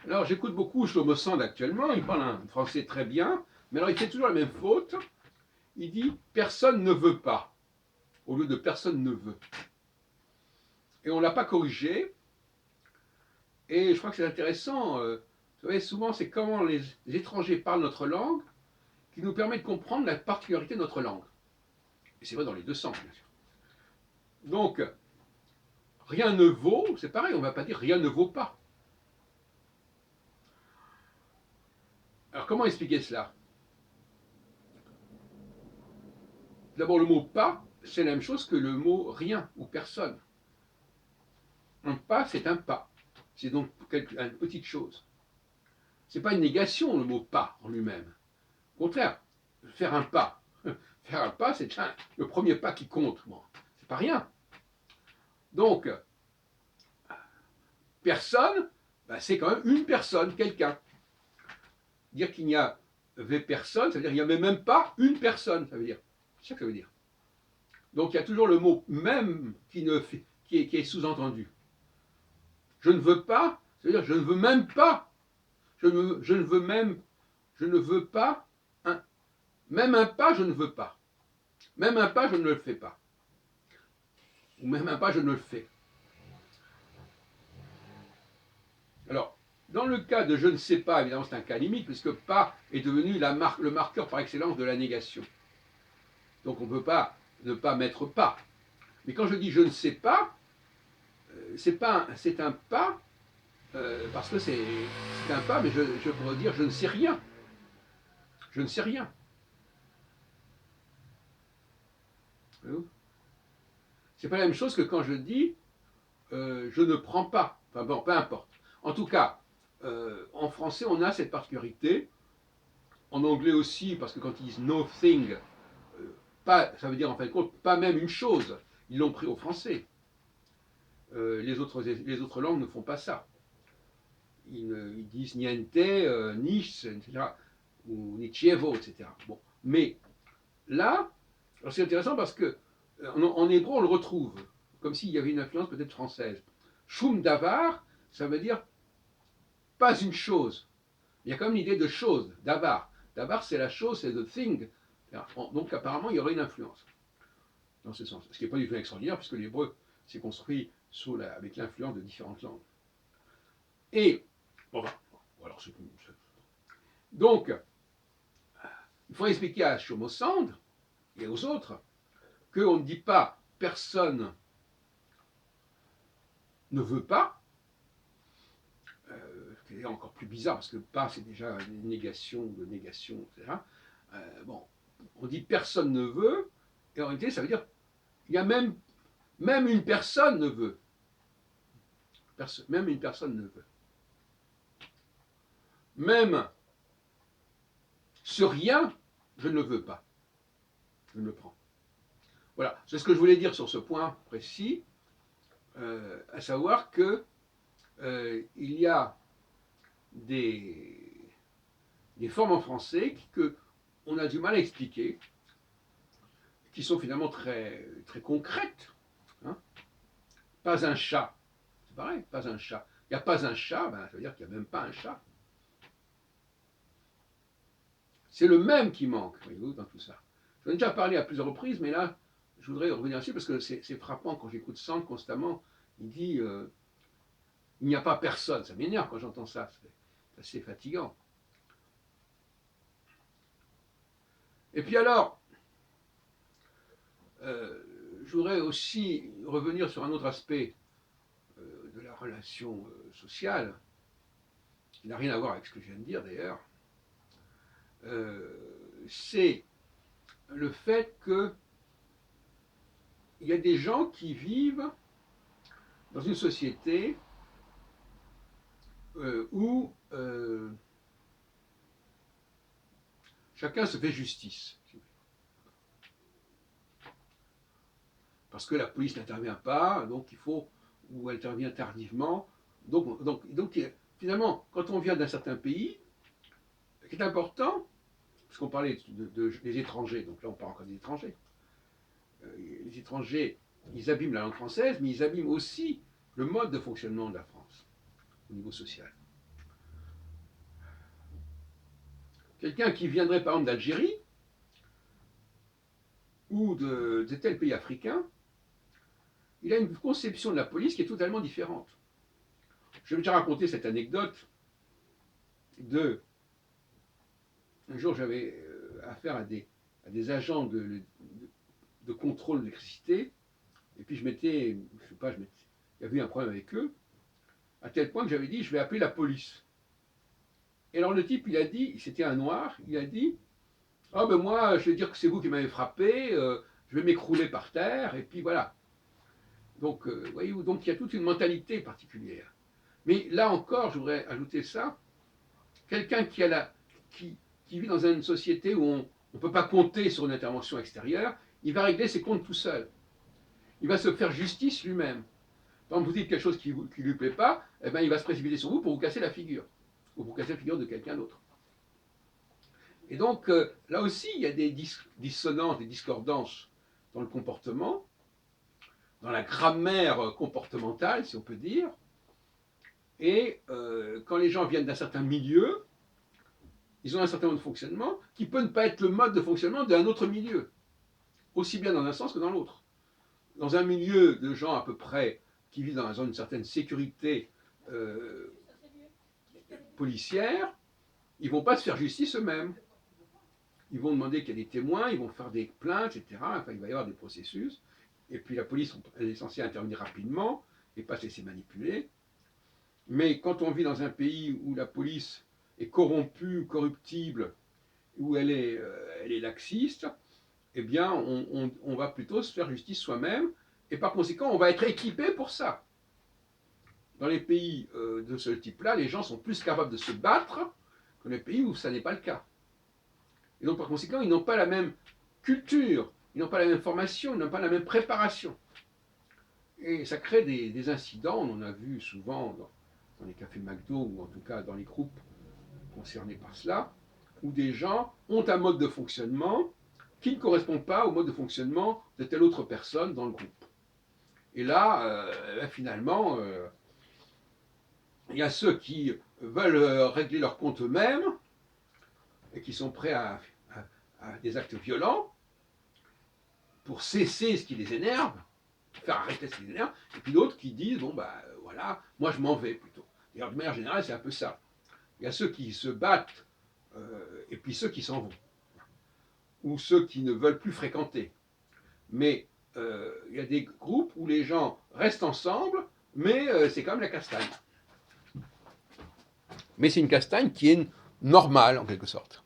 Alors j'écoute beaucoup Shlomo Sand actuellement, il parle un français très bien, mais alors il fait toujours la même faute. Il dit personne ne veut pas, au lieu de personne ne veut. Et on ne l'a pas corrigé, et je crois que c'est intéressant. Vous savez, souvent c'est comment les étrangers parlent notre langue qui nous permet de comprendre la particularité de notre langue. Et c'est vrai dans les deux sens, bien sûr. Donc, rien ne vaut, c'est pareil, on ne va pas dire rien ne vaut pas. Alors comment expliquer cela? D'abord, le mot pas, c'est la même chose que le mot rien ou personne. Un pas, c'est un pas. C'est donc une petite chose. Ce n'est pas une négation, le mot pas en lui-même. Au contraire, faire un pas. Faire un pas, c'est déjà le premier pas qui compte. Bon, c'est pas rien. Donc, personne, ben, c'est quand même une personne, quelqu'un. Dire qu'il n'y avait personne, ça veut dire qu'il n'y avait même pas une personne, ça veut dire. C'est ça que ça veut dire. Donc il y a toujours le mot même qui est sous-entendu. Je ne veux pas, ça veut dire je ne veux même pas. Je ne veux même, je ne veux pas, même un pas, je ne veux pas. Même un pas, je ne le fais pas. Ou même un pas, je ne le fais. Alors, dans le cas de je ne sais pas, évidemment, c'est un cas limite, puisque pas est devenu le marqueur par excellence de la négation. Donc on ne peut pas ne pas mettre pas. Mais quand je dis je ne sais pas, c'est un pas, parce que c'est un pas, mais je pourrais dire je ne sais rien. Je ne sais rien. C'est pas la même chose que quand je dis je ne prends pas. Enfin bon, peu importe. En tout cas, en français, on a cette particularité. En anglais aussi, parce que quand ils disent no thing, pas, ça veut dire en fin de compte pas même une chose. Ils l'ont pris au français. Les autres langues ne font pas ça. Ils disent niente, niche, etc. Ou nichievo, etc. Bon. Mais là, c'est intéressant parce que en hébreu, on le retrouve, comme s'il y avait une influence peut-être française. Shum davar, ça veut dire pas une chose. Il y a comme l'idée de chose, davar. Davar, c'est la chose, c'est the thing. Donc apparemment, il y aurait une influence dans ce sens. Ce qui n'est pas du tout extraordinaire, puisque l'hébreu s'est construit avec l'influence de différentes langues. Et, bon, alors, donc, il faut expliquer à Shlomo Sand et aux autres qu'on ne dit pas personne ne veut pas, ce qui est encore plus bizarre parce que pas c'est déjà une négation de négation, etc. Bon, on dit personne ne veut, et en réalité ça veut dire il y a même une personne ne veut. Même une personne ne veut. Même ce rien, je ne le veux pas. Je ne le prends. Voilà, c'est ce que je voulais dire sur ce point précis, à savoir que il y a des formes en français qu'on a du mal à expliquer, qui sont finalement très, très concrètes. Hein. Pas un chat, c'est pareil, pas un chat. Il n'y a pas un chat, ben, ça veut dire qu'il n'y a même pas un chat. C'est le même qui manque, voyez-vous, dans tout ça. J'en ai déjà parlé à plusieurs reprises, mais là, je voudrais revenir dessus parce que c'est frappant quand j'écoute Sand constamment. Il dit il n'y a pas personne. Ça m'énerve quand j'entends ça. C'est assez fatigant. Et puis alors, je voudrais aussi revenir sur un autre aspect de la relation sociale, qui n'a rien à voir avec ce que je viens de dire d'ailleurs. C'est le fait qu'il y a des gens qui vivent dans une société où chacun se fait justice. Parce que la police n'intervient pas, donc il faut, ou elle intervient tardivement. Donc finalement, quand on vient d'un certain pays, ce qui est important, parce qu'on parlait des étrangers, donc là on parle encore des étrangers, les étrangers, ils abîment la langue française, mais ils abîment aussi le mode de fonctionnement de la France, au niveau social. Quelqu'un qui viendrait par exemple d'Algérie ou de tel pays africain, il a une conception de la police qui est totalement différente. Je vais déjà raconter cette anecdote de... Un jour, j'avais affaire à des agents de contrôle d'électricité, et puis je sais pas, il y avait eu un problème avec eux, à tel point que j'avais dit, je vais appeler la police. Et alors le type, il a dit, c'était un noir, il a dit, ah ben moi, je vais dire que c'est vous qui m'avez frappé, je vais m'écrouler par terre, et puis voilà. Donc, voyez-vous, donc il y a toute une mentalité particulière. Mais là encore, je voudrais ajouter ça, quelqu'un qui vit dans une société où on ne peut pas compter sur une intervention extérieure, il va régler ses comptes tout seul. Il va se faire justice lui-même. Quand vous dites quelque chose qui ne lui plaît pas, eh ben, il va se précipiter sur vous pour vous casser la figure, ou pour casser la figure de quelqu'un d'autre. Et donc, là aussi, il y a des dissonances, des discordances dans le comportement, dans la grammaire comportementale, si on peut dire. Et quand les gens viennent d'un certain milieu, ils ont un certain mode de fonctionnement qui peut ne pas être le mode de fonctionnement d'un autre milieu, aussi bien dans un sens que dans l'autre. Dans un milieu de gens à peu près qui vivent dans une certaine sécurité policière, ils ne vont pas se faire justice eux-mêmes. Ils vont demander qu'il y ait des témoins, ils vont faire des plaintes, etc. Enfin, il va y avoir des processus. Et puis la police, elle est censée intervenir rapidement et pas se laisser manipuler. Mais quand on vit dans un pays où la police est corrompue, corruptible, où elle est laxiste, eh bien, on va plutôt se faire justice soi-même, et par conséquent, on va être équipé pour ça. Dans les pays de ce type-là, les gens sont plus capables de se battre que les pays où ça n'est pas le cas. Et donc, par conséquent, ils n'ont pas la même culture, ils n'ont pas la même formation, ils n'ont pas la même préparation. Et ça crée des incidents, on en a vu souvent dans les cafés McDo, ou en tout cas dans les groupes concernés par cela, où des gens ont un mode de fonctionnement qui ne correspond pas au mode de fonctionnement de telle autre personne dans le groupe. Et là, finalement, il y a ceux qui veulent régler leur compte eux-mêmes et qui sont prêts à des actes violents pour cesser ce qui les énerve, faire arrêter ce qui les énerve, et puis d'autres qui disent, bon bah voilà, moi je m'en vais plutôt. D'ailleurs, de manière générale, c'est un peu ça. Il y a ceux qui se battent, et puis ceux qui s'en vont, ou ceux qui ne veulent plus fréquenter. Mais il y a des groupes où les gens restent ensemble, mais c'est comme la castagne. Mais c'est une castagne qui est normale, en quelque sorte.